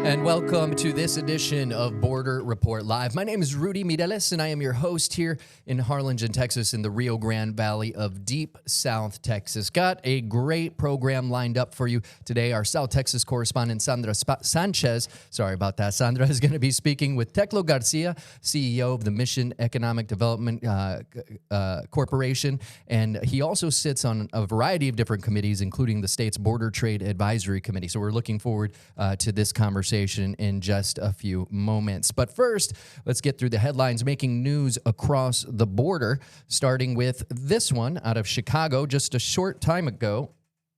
And welcome to this edition of Border Report Live. My name is Rudy Mireles, and I am your host here in Harlingen, Texas, in the Rio Grande Valley of Deep South Texas. Got a great program lined up for you today. Our South Texas correspondent, Sandra Sanchez, sorry about that, Sandra, is going to be speaking with Teclo Garcia, CEO of the Mission Economic Development Corporation, and he also sits on a variety of different committees, including the state's Border Trade Advisory Committee. So we're looking forward to this conversation in just a few moments. But first, let's get through the headlines making news across the border, starting with this one out of Chicago just a short time ago.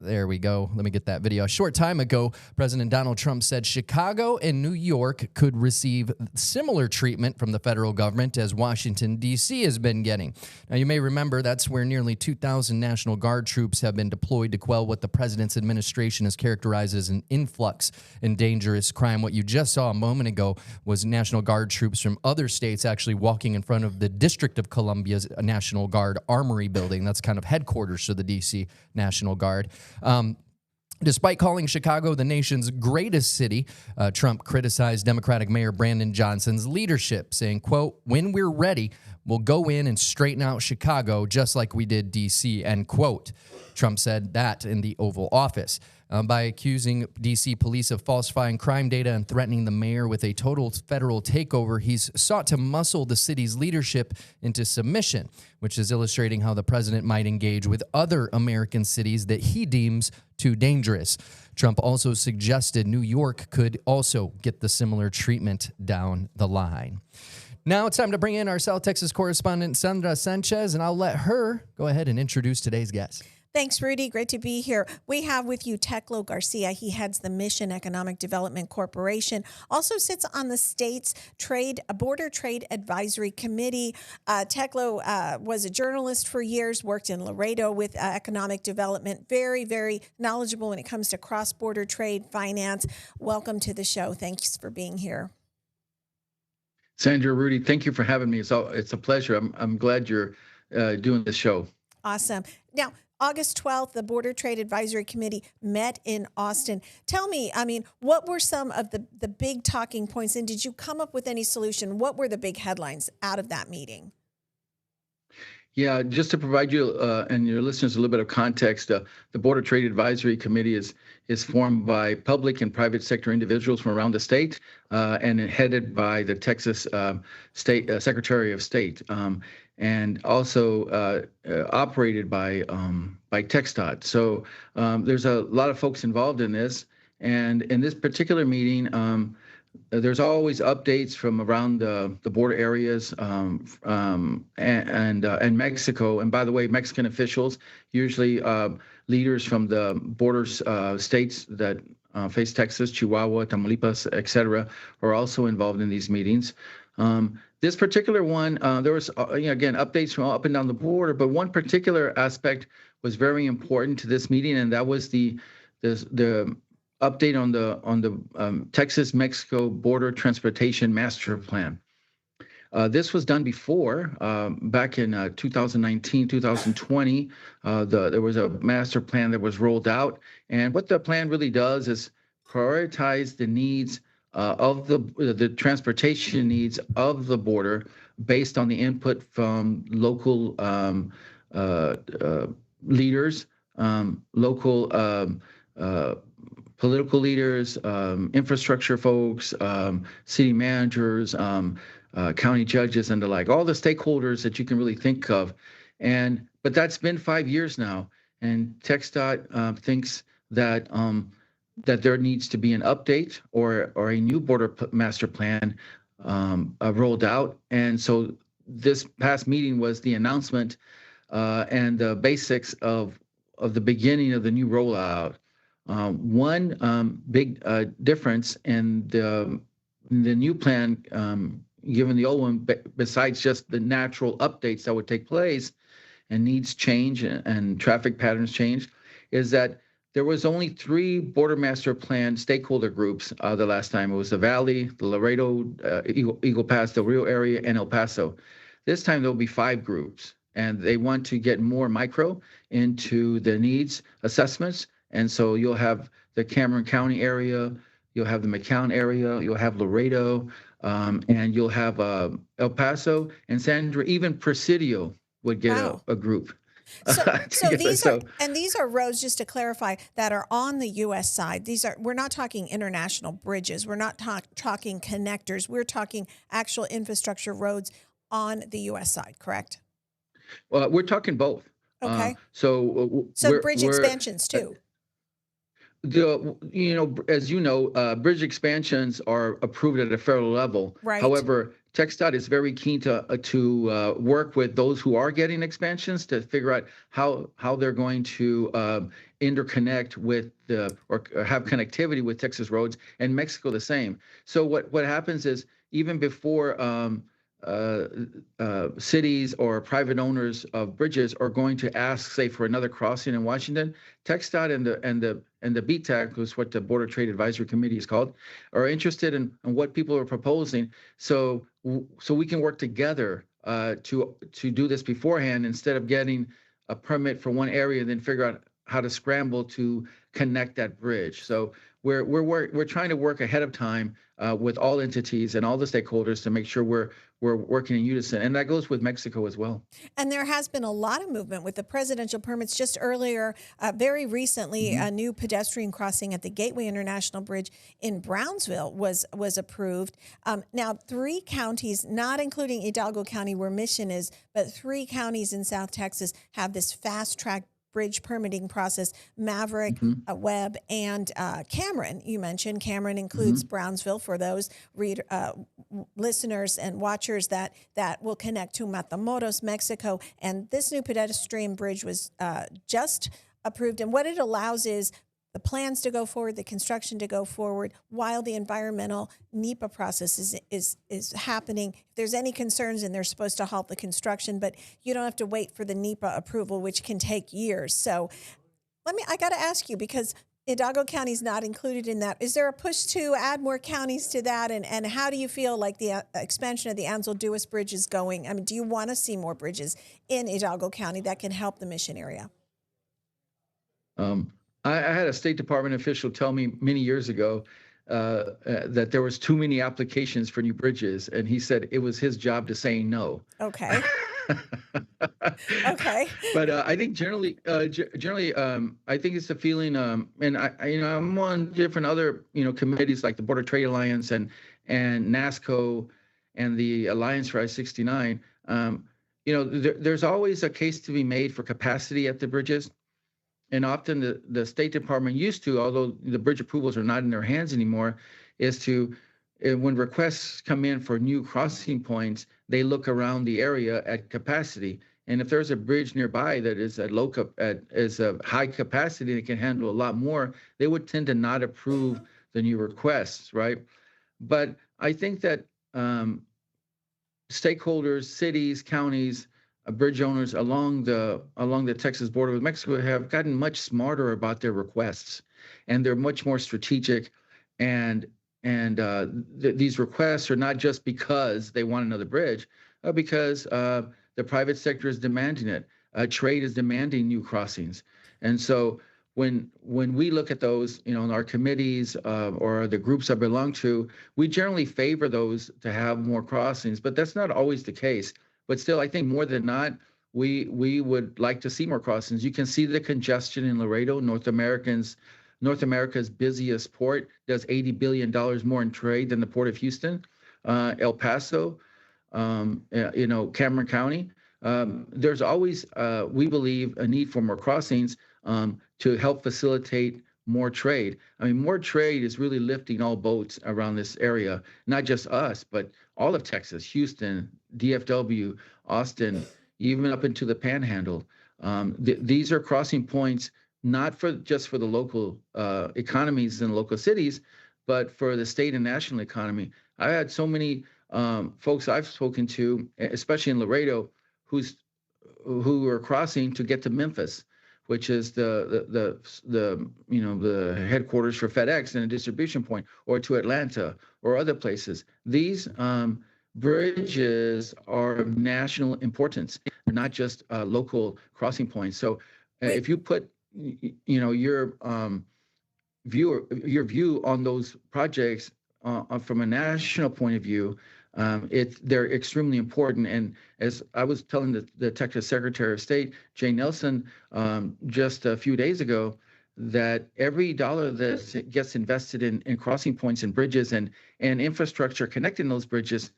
There we go. Let me get that video. A short time ago, President Donald Trump said Chicago and New York could receive similar treatment from the federal government as Washington, D.C. has been getting. Now, you may remember that's where nearly 2,000 National Guard troops have been deployed to quell what the president's administration has characterized as an influx in dangerous crime. What you just saw a moment ago was National Guard troops from other states actually walking in front of the District of Columbia's National Guard Armory building. That's kind of headquarters to the D.C. National Guard. Despite calling Chicago the nation's greatest city, Trump criticized Democratic Mayor Brandon Johnson's leadership, saying, quote, "When we're ready, we'll go in and straighten out Chicago just like we did D.C., end quote. Trump said that in the Oval Office. By accusing D.C. police of falsifying crime data and threatening the mayor with a total federal takeover, he's sought to muscle the city's leadership into submission, which is illustrating how the president might engage with other American cities that he deems too dangerous. Trump also suggested New York could also get the similar treatment down the line. Now it's time to bring in our South Texas correspondent, Sandra Sanchez, and I'll let her go ahead and introduce today's guest. Thanks, Rudy. Great to be here. We have with you Teclo Garcia. He heads the Mission Economic Development Corporation, also sits on the state's Border Trade Advisory Committee. Teclo was a journalist for years, worked in Laredo with economic development, very, very knowledgeable when it comes to cross-border trade, finance. Welcome to the show. Thanks for being here. Sandra, Rudy, thank you for having me. It's a pleasure. I'm glad you're doing this show. Awesome. Now, August 12th, the Border Trade Advisory Committee met in Austin. Tell me, what were some of the big talking points, and did you come up with any solution? What were the big headlines out of that meeting? Yeah, just to provide you and your listeners a little bit of context, the Border Trade Advisory Committee is formed by public and private sector individuals from around the state and headed by the Texas State Secretary of State. And also operated by TxDOT. So there's a lot of folks involved in this. And in this particular meeting, there's always updates from around the border areas and Mexico. And by the way, Mexican officials, usually leaders from the border states that face Texas, Chihuahua, Tamaulipas, et cetera, are also involved in these meetings. This particular one, there was, again, updates from up and down the border, but one particular aspect was very important to this meeting, and that was the update on the Texas-Mexico Border Transportation Master Plan. This was done before, back in 2019, 2020. There was a master plan that was rolled out, and what the plan really does is prioritize the needs of the transportation needs of the border based on the input from local leaders, local political leaders, infrastructure folks, city managers, county judges, and the like, all the stakeholders that you can really think of. But that's been 5 years now, and TxDOT thinks that there needs to be an update or a new border master plan rolled out. And so this past meeting was the announcement and the basics of the beginning of the new rollout. One big difference in the new plan, given the old one, besides just the natural updates that would take place and needs change and traffic patterns change, is that there was only 3 border master plan stakeholder groups the last time. It was the Valley, the Laredo, Eagle Pass, the Rio area, and El Paso. This time there'll be 5 groups, and they want to get more micro into the needs assessments. And so you'll have the Cameron County area, you'll have the McAllen area, you'll have Laredo, and you'll have El Paso and Sandra. Even Presidio would get Wow. a group So, so together. these are, So and these are roads, just to clarify, that are on the U.S. side. We're not talking international bridges. We're not talking connectors. We're talking actual infrastructure roads on the U.S. side, correct? we're talking both. Okay. So So bridge expansions uh, too. as you know, bridge expansions are approved at a federal level. Right. However, TxDOT is very keen to work with those who are getting expansions to figure out how they're going to interconnect with or have connectivity with Texas roads, and Mexico the same. So what happens is, even before uh, cities or private owners of bridges are going to ask, say, for another crossing in Washington, TxDOT and the BTAC, who's what the Border Trade Advisory Committee is called, are interested in what people are proposing. So we can work together to do this beforehand, instead of getting a permit for one area and then figure out how to scramble to connect that bridge. So we're trying to work ahead of time with all entities and all the stakeholders to make sure we're working in unison, and that goes with Mexico as well. And there has been a lot of movement with the presidential permits. Just earlier, very recently, Mm-hmm. a new pedestrian crossing at the Gateway International Bridge in Brownsville was approved. Now, 3 counties, not including Hidalgo County where Mission is, but 3 counties in South Texas have this fast track bridge permitting process. Maverick, Mm-hmm. Webb, and Cameron. You mentioned Cameron Mm-hmm. includes Brownsville for those listeners and watchers that will connect to Matamoros, Mexico. And this new pedestrian bridge was just approved. And what it allows is the plans to go forward, the construction to go forward, while the environmental NEPA process is happening. If there's any concerns, and they're supposed to halt the construction, but you don't have to wait for the NEPA approval, which can take years. So I got to ask you, because Hidalgo County is not included in that. Is there a push to add more counties to that? And how do you feel like the expansion of the Ansel Duas Bridge is going? I mean, do you want to see more bridges in Hidalgo County that can help the Mission area? I had a State Department official tell me many years ago that there was too many applications for new bridges, and he said it was his job to say no. Okay. Okay. But I think generally, I think it's a feeling, and I'm on different other committees like the Border Trade Alliance and NASCO and the Alliance for I-69. There's always a case to be made for capacity at the bridges. And often the State Department used to, although the bridge approvals are not in their hands anymore, is to, when requests come in for new crossing points, they look around the area at capacity. And if there's a bridge nearby that is is a high capacity that can handle a lot more, they would tend to not approve the new requests, right? But I think that stakeholders, cities, counties, bridge owners along the Texas border with Mexico have gotten much smarter about their requests, and they're much more strategic. And these requests are not just because they want another bridge, because the private sector is demanding it. Trade is demanding new crossings, and so when we look at those, in our committees or the groups I belong to, we generally favor those to have more crossings, but that's not always the case. But still, I think more than not, we would like to see more crossings. You can see the congestion in Laredo, North America's busiest port, does $80 billion more in trade than the Port of Houston. El Paso, Cameron County. There's always, we believe, a need for more crossings to help facilitate more trade. I mean, more trade is really lifting all boats around this area, not just us, but all of Texas, Houston, DFW, Austin, even up into the Panhandle. These are crossing points, not just for the local economies and local cities, but for the state and national economy. I had so many folks I've spoken to, especially in Laredo, who are crossing to get to Memphis, which is the headquarters for FedEx and a distribution point, or to Atlanta or other places. These bridges are of national importance. They're not just local crossing points. So if you put your your view on those projects from a national point of view. They're extremely important. And as I was telling the Texas Secretary of State, Jay Nelson, just a few days ago, that every dollar that gets invested in crossing points and bridges and infrastructure connecting those bridges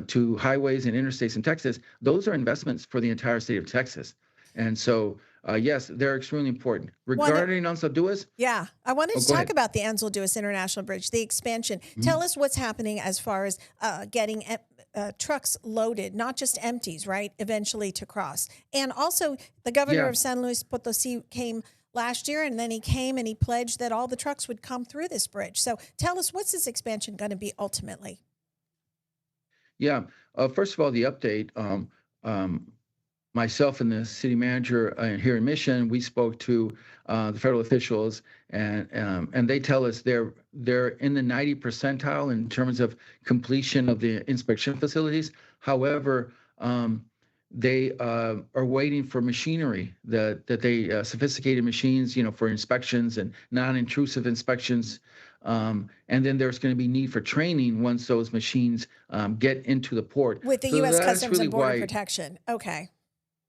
to highways and interstates in Texas, those are investments for the entire state of Texas. And so, yes, they're extremely important. Regarding Ansel Duas, yeah, I wanted to talk ahead. about the Ansel Duas International Bridge, the expansion. Tell us what's happening as far as getting trucks loaded, not just empties, right, eventually to cross. And also, the governor of San Luis Potosí came last year, and then he came and he pledged that all the trucks would come through this bridge. So tell us, what's this expansion going to be ultimately? Yeah. First of all, the update. Myself and the city manager here in Mission, we spoke to the federal officials, and they tell us they're in the 90 percentile in terms of completion of the inspection facilities. However, they are waiting for machinery that they sophisticated machines, for inspections and non-intrusive inspections. And then there's going to be need for training once those machines get into the port. With the So U.S. that's Customs really and Border why. Protection. Okay.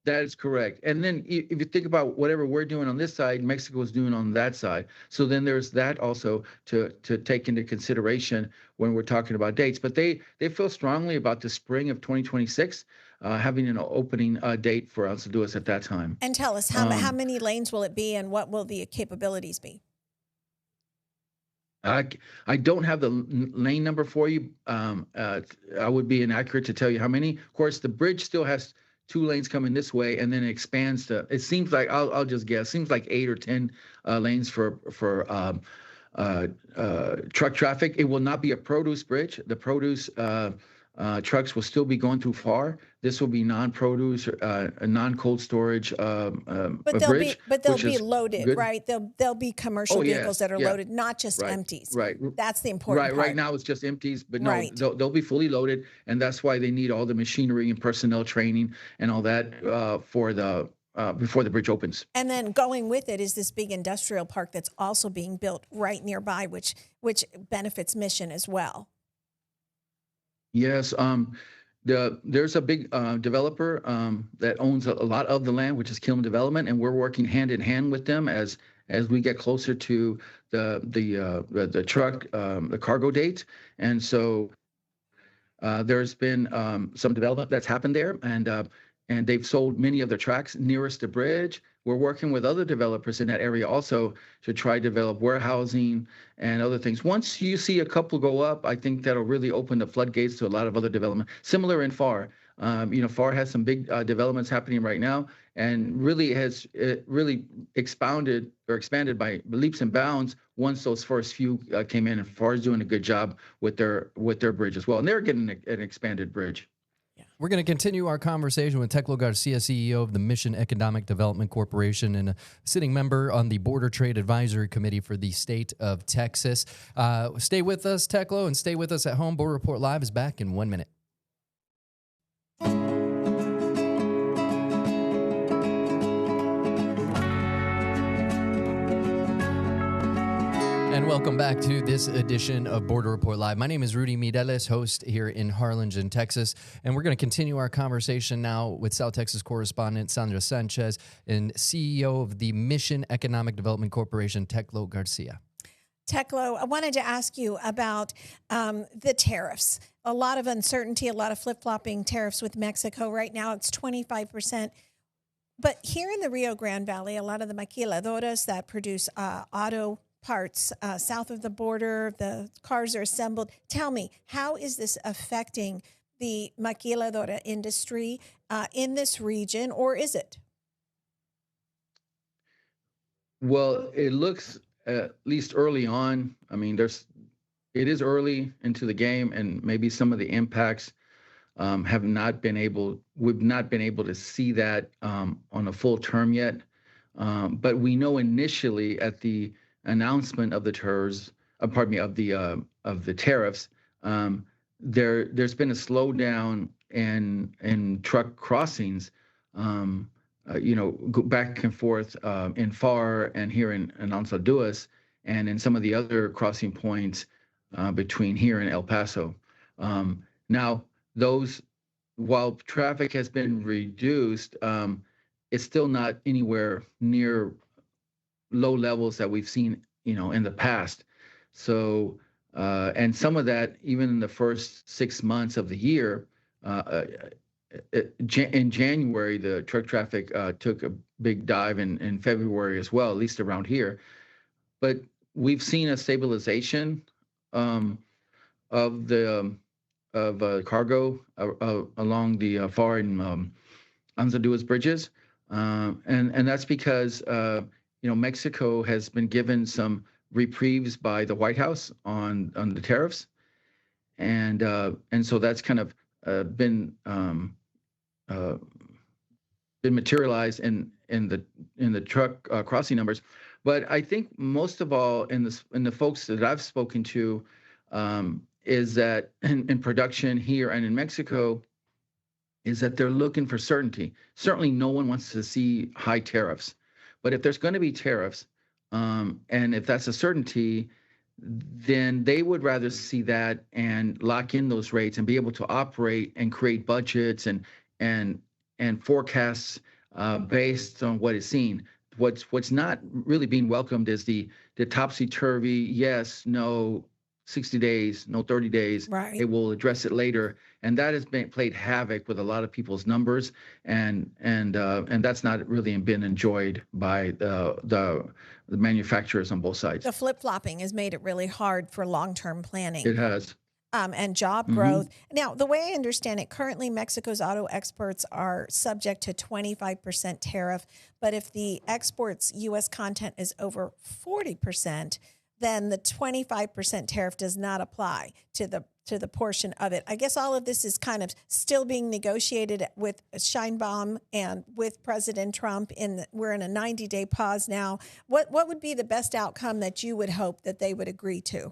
That is correct. And then if you think about whatever we're doing on this side, Mexico is doing on that side. So then there's that also to take into consideration when we're talking about dates. But they feel strongly about the spring of 2026 having an opening date for us to do us at that time. And tell us, how many lanes will it be, and what will the capabilities be? I don't have the lane number for you. I would be inaccurate to tell you how many. Of course, the bridge still has 2 lanes coming this way, and then it expands to. It seems like I'll just guess. Seems like 8 or 10 lanes for truck traffic. It will not be a produce bridge. The produce trucks will still be going through FAR. This will be non-produce, non-cold storage bridge. But they'll be loaded, good. right? They'll be commercial vehicles that are loaded, not just empties. Right. That's the important part. Right now it's just empties, but no, they'll be fully loaded, and that's why they need all the machinery and personnel training and all that for the before the bridge opens. And then going with it is this big industrial park that's also being built right nearby, which benefits Mission as well. Yes, there's a big developer that owns a lot of the land, which is Kilman Development, and we're working hand in hand with them as we get closer to the truck, the cargo date. And so there's been some development that's happened there, and they've sold many of their tracks nearest the bridge. We're working with other developers in that area also to try to develop warehousing and other things. Once you see a couple go up, I think that'll really open the floodgates to a lot of other development. Similar in FAR. FAR has some big developments happening right now, and really has expanded by leaps and bounds once those first few came in. And FAR is doing a good job with their bridge as well, and they're getting an expanded bridge. We're going to continue our conversation with Teclo Garcia, CEO of the Mission Economic Development Corporation and a sitting member on the Border Trade Advisory Committee for the state of Texas. Stay with us, Teclo, and stay with us at home. Border Report Live is back in 1 minute. And welcome back to this edition of Border Report Live. My name is Rudy Mireles, host here in Harlingen, Texas. And we're going to continue our conversation now with South Texas correspondent Sandra Sanchez and CEO of the Mission Economic Development Corporation, Teclo Garcia. Teclo, I wanted to ask you about the tariffs. A lot of uncertainty, a lot of flip-flopping tariffs with Mexico. Right now it's 25%. But here in the Rio Grande Valley, a lot of the maquiladoras that produce auto parts south of the border, the cars are assembled. Tell me, how is this affecting the maquiladora industry in this region, or is it? Well, it looks, at least early on, I mean, it is early into the game, and maybe some of the impacts we've not been able to see that on a full term yet. But we know initially at the announcement of the tariffs, of the tariffs, there's been a slowdown in truck crossings, go back and forth in FAR and here in Ansel Duas, and in some of the other crossing points between here and El Paso. Now, those while traffic has been reduced, it's still not anywhere near low levels that we've seen, in the past. So, and some of that, even in the first 6 months of the year, in January, the truck traffic took a big dive in February as well, at least around here. But we've seen a stabilization of the cargo along the far and Anzaduas bridges, and that's because Mexico has been given some reprieves by the White House on the tariffs, and so that's kind of been materialized in the truck crossing numbers. But I think most of all, in the folks that I've spoken to, is that in production here and in Mexico, is that they're looking for certainty. Certainly, no one wants to see high tariffs, but if there's going to be tariffs, and if that's a certainty, then they would rather see that and lock in those rates and be able to operate and create budgets and forecasts based on what is seen. What's not really being welcomed is the topsy-turvy, yes, no, 60 days, no 30 days. Right. It will address it later, and that has played havoc with a lot of people's numbers, and that's not really been enjoyed by the manufacturers on both sides. The flip-flopping has made it really hard for long-term planning. It has. And job growth. Now, the way I understand it, currently Mexico's auto exports are subject to 25% tariff, but if the exports U.S. content is over 40%, then the 25% tariff does not apply to the portion of it. I guess all of this is kind of still being negotiated with Sheinbaum and with President Trump. We're in a 90-day pause now. What would be the best outcome that you would hope that they would agree to?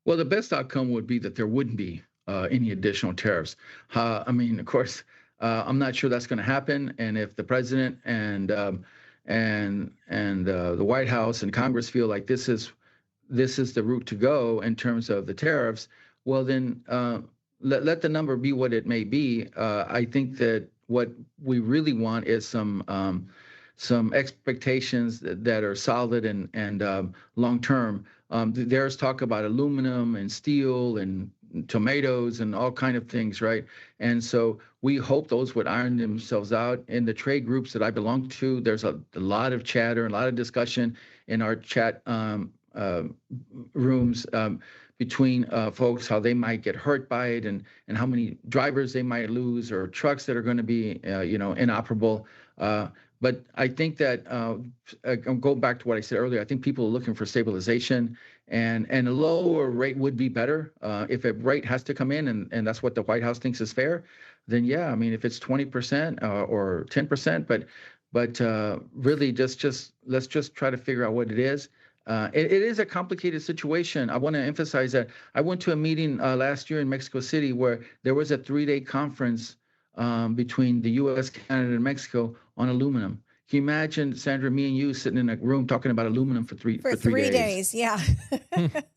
Well, the best outcome would be that there wouldn't be any additional tariffs. I mean, of course, I'm not sure that's going to happen. And if the president and the White House and Congress feel like this is the route to go in terms of the tariffs, well, then let the number be what it may be. I think that what we really want is some expectations that are solid and long term. There's talk about aluminum and steel and tomatoes and all kind of things, right? And so we hope those would iron themselves out. In the trade groups that I belong to, there's a lot of chatter, a lot of discussion in our chat rooms between folks, how they might get hurt by it and how many drivers they might lose or trucks that are going to be, inoperable. But I think that I'll go back to what I said earlier. I think people are looking for stabilization, and a lower rate would be better. If a rate has to come in, and that's what the White House thinks is fair, then yeah, I mean, if it's 20% or 10%, but really let's just try to figure out what it is. It is a complicated situation. I want to emphasize that I went to a meeting last year in Mexico City where there was a 3-day conference between the U.S., Canada, and Mexico on aluminum. Can you imagine, Sandra, me and you sitting in a room talking about aluminum for three days? Yeah.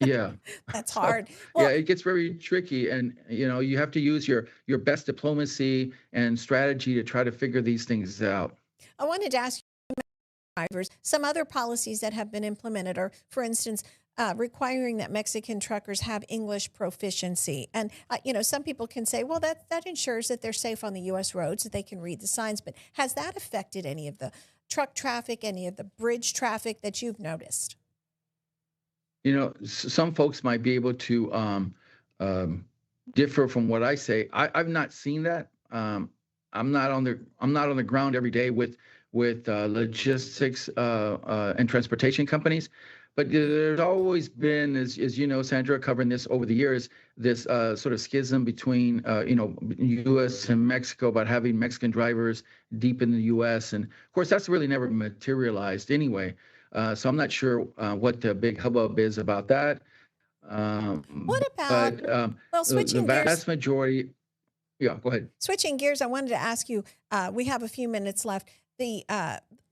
Yeah. That's hard. Well, yeah, it gets very tricky, and you have to use your best diplomacy and strategy to try to figure these things out. I wanted to ask you, drivers, some other policies that have been implemented are, for instance, requiring that Mexican truckers have English proficiency. And, some people can say, well, that ensures that they're safe on the U.S. roads, that they can read the signs. But has that affected any of the truck traffic, any of the bridge traffic that you've noticed? Some folks might be able to differ from what I say. I've not seen that. I'm not on the ground every day with logistics and transportation companies. But there's always been, as you know, Sandra, covering this over the years, this sort of schism between, U.S. and Mexico about having Mexican drivers deep in the U.S. And, of course, that's really never materialized anyway. So I'm not sure what the big hubbub is about that. What about, switching the vast gears, majority, yeah, go ahead. Switching gears, I wanted to ask you, we have a few minutes left.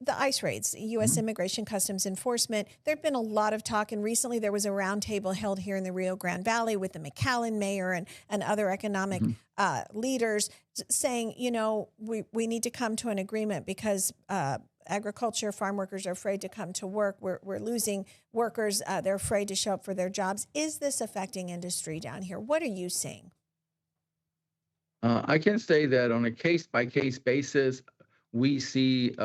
the ICE raids, U.S. Immigration Customs Enforcement. There'd been a lot of talk, and recently there was a roundtable held here in the Rio Grande Valley with the McAllen mayor and other economic leaders saying, we need to come to an agreement because agriculture, farm workers are afraid to come to work. We're losing workers. They're afraid to show up for their jobs. Is this affecting industry down here? What are you seeing? I can say that on a case-by-case basis, we see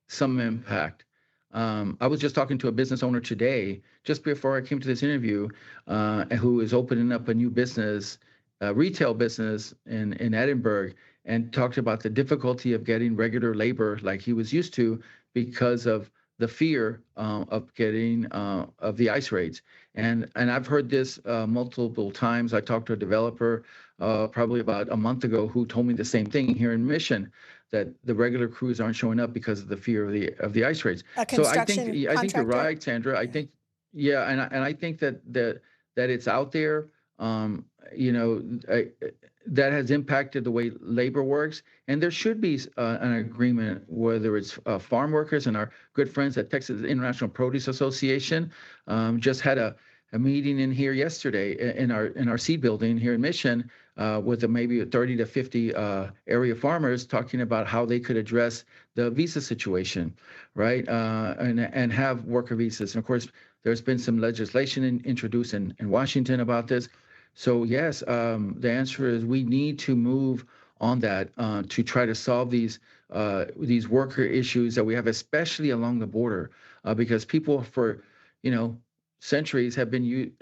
some impact. I was just talking to a business owner today, just before I came to this interview, who is opening up a new business, retail business in Edinburgh, and talked about the difficulty of getting regular labor like he was used to because of the fear of getting of the ICE raids. And I've heard this multiple times. I talked to a developer probably about a month ago who told me the same thing here in Mission, that the regular crews aren't showing up because of the fear of the ICE raids. So I think you're right, Sandra. I think and I think that it's out there. That has impacted the way labor works, and there should be an agreement, whether it's farm workers and our good friends at Texas International Produce Association just had a meeting in here yesterday in our seed building here in Mission with maybe 30 to 50 area farmers talking about how they could address the visa situation, right? And have worker visas. And of course, there's been some legislation introduced in Washington about this. So yes, the answer is we need to move on that to try to solve these worker issues that we have, especially along the border, because people for centuries have been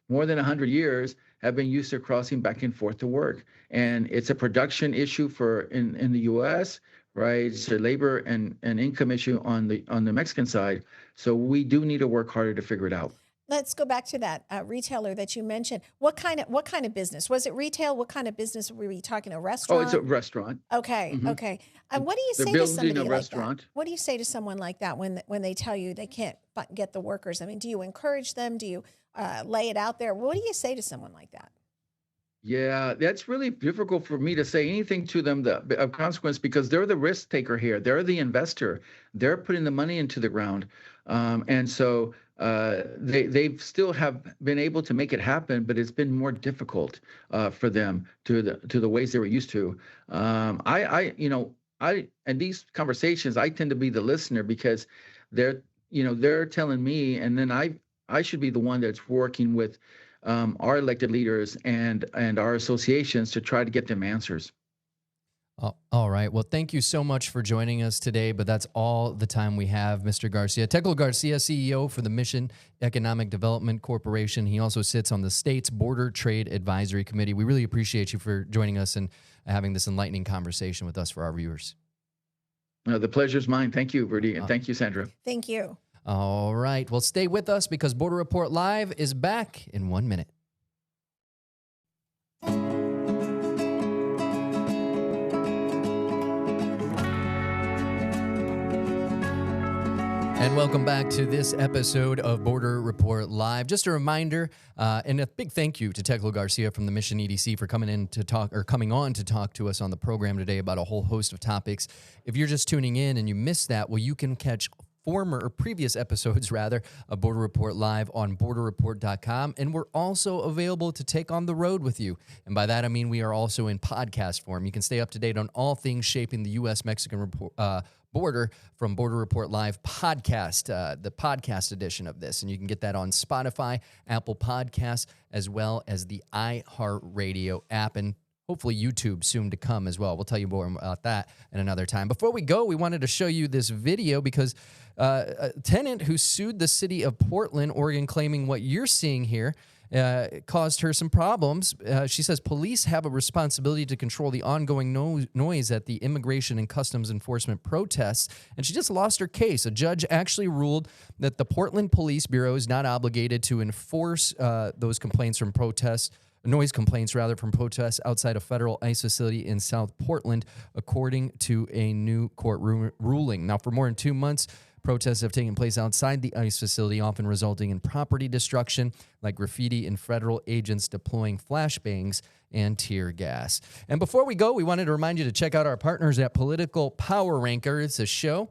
more than 100 years have been used to crossing back and forth to work, and it's a production issue in the U.S. Right, it's a labor and income issue on the Mexican side. So we do need to work harder to figure it out. Let's go back to that retailer that you mentioned. What kind of business was it? Retail? What kind of business were we talking? A restaurant? Oh, it's a restaurant. Okay, okay. And what do you say to somebody like that? What do you say to someone like that when they tell you they can't get the workers? I mean, do you encourage them? Do you lay it out there? What do you say to someone like that? Yeah, that's really difficult for me to say anything to them of consequence, because they're the risk taker here. They're the investor. They're putting the money into the ground. And so they still have been able to make it happen, but it's been more difficult for them to the ways they were used to. In these conversations, I tend to be the listener, because they're telling me, and then I should be the one that's working with our elected leaders and our associations to try to get them answers. All right. Well, thank you so much for joining us today, but that's all the time we have, Mr. Garcia. Teclo Garcia, CEO for the Mission Economic Development Corporation. He also sits on the state's Border Trade Advisory Committee. We really appreciate you for joining us and having this enlightening conversation with us for our viewers. The pleasure's mine. Thank you, Rudy, and thank you, Sandra. Thank you. All right. Well, stay with us, because Border Report Live is back in 1 minute. And welcome back to this episode of Border Report Live. Just a reminder, and a big thank you to Teclo Garcia from the Mission EDC for coming on to talk to us on the program today about a whole host of topics. If you're just tuning in and you missed that, well, you can catch previous episodes of Border Report Live on borderreport.com. And we're also available to take on the road with you. And by that, I mean we are also in podcast form. You can stay up to date on all things shaping the U.S.-Mexican border from Border Report Live podcast, the podcast edition of this. And you can get that on Spotify, Apple Podcasts, as well as the iHeartRadio app, and hopefully YouTube soon to come as well. We'll tell you more about that in another time. Before we go, we wanted to show you this video because a tenant who sued the city of Portland, Oregon, claiming what you're seeing here caused her some problems. She says police have a responsibility to control the ongoing noise at the Immigration and Customs Enforcement protests, and she just lost her case. A judge actually ruled that the Portland Police Bureau is not obligated to enforce those complaints from protests, noise complaints rather, from protests outside a federal ICE facility in South Portland, according to a new court ruling. Now, for more than 2 months, protests have taken place outside the ICE facility, often resulting in property destruction, like graffiti and federal agents deploying flashbangs and tear gas. And before we go, we wanted to remind you to check out our partners at Political Power Ranker. It's a show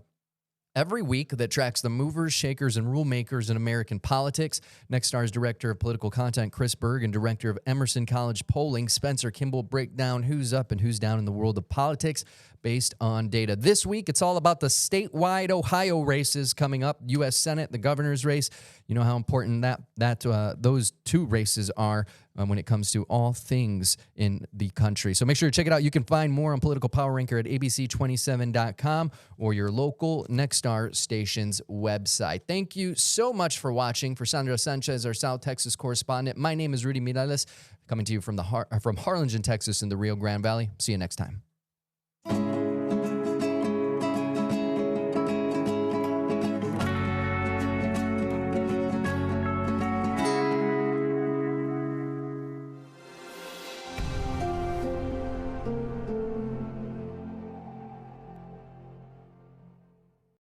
every week that tracks the movers, shakers, and rule makers in American politics. Nextstar's Director of Political Content, Chris Berg, and Director of Emerson College Polling, Spencer Kimball, break down who's up and who's down in the world of politics based on data. This week, it's all about the statewide Ohio races coming up, U.S. Senate, the governor's race. You know how important those two races are when it comes to all things in the country. So make sure to check it out. You can find more on Political Power Ranker at abc27.com or your local Nexstar station's website. Thank you so much for watching. For Sandra Sanchez, our South Texas correspondent, my name is Rudy Mireles, coming to you from Harlingen, Texas in the Rio Grande Valley. See you next time.